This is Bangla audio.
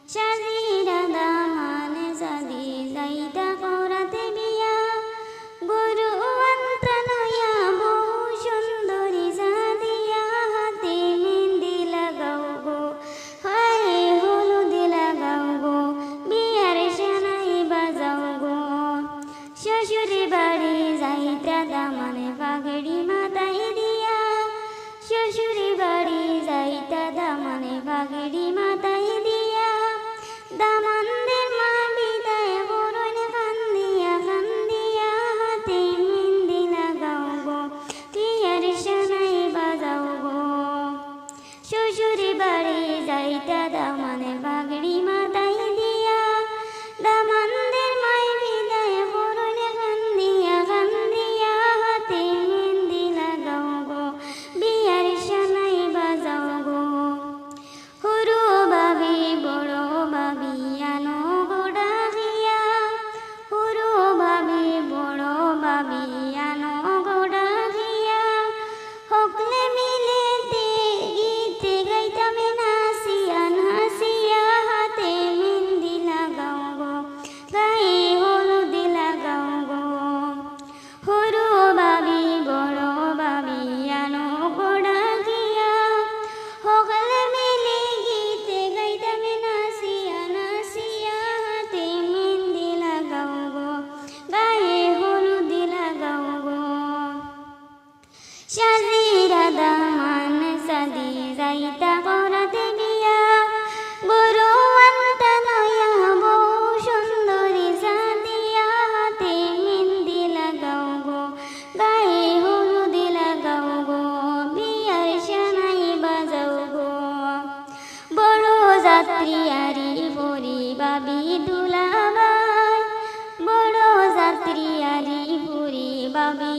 সাজিরা দামানে সাদি যাইতা করাতে বিয়া গরু আনতা নয়া বহু সুন্দরী সাদিয়া হাতে মেহেন্দি লাগাও গো হায় হলুদ লাগাও গো বিয়ার সানাই বাজাও গো শ্বশুর বাড়ি যাইতা দামানে পাগড়ি মাথায় দিয়া শ্বশুর বাড়ি যাইতা দামানে পাগড়ি মাথায় দিয়া দামানদের মা বিদায় বরণ কান্দিয়া কান্দিয়া হাতে মেহেন্দি লাগাও গো বিয়ার সানাই বাজাও গো শ্বশুর বাড়ি যাইতা দামানে পাগড়ি মাথায় দিয়া দামানদের মায় বিদায় বরণ কান্দিয়া কান্দিয়া হাতে মেহেন্দি লাগাও গো বিয়ার সানাই বাজাও গো হুরু বাবি বড় বাবি আনো গোড়া গিয়া হুরু বাবি বড় বাবি আনো গোড়া গিয়া হকলে মিলেতে গীতে গাইতামে নাচিয়া নাচিয়া হাতে মেহেন্দি লাগাও গো গায়ে হলুদ লাগাও গো হুরু বাবি বড় বাবি আনো গোড়া গিয়া হকলে মিলে গীতে গাইতামে নাচিয়া নাচিয়া হাতে মেহেন্দি লাগাও গো গায়ে হলুদ লাগাও গো সাজিরা দামান সাদি যাইতা করাতে বিয়া গরু আনতা নয়া বহু সুন্দরী সাদিয়া হাতে মেহেন্দি লাগাও গো গায়ে হলুদ লাগাও গো বিয়ার সানাই বাজাও গো বড় যাত্রী আরি পরি বাবি দুলাবাই বড় যাত্রী আরি পরি বাবি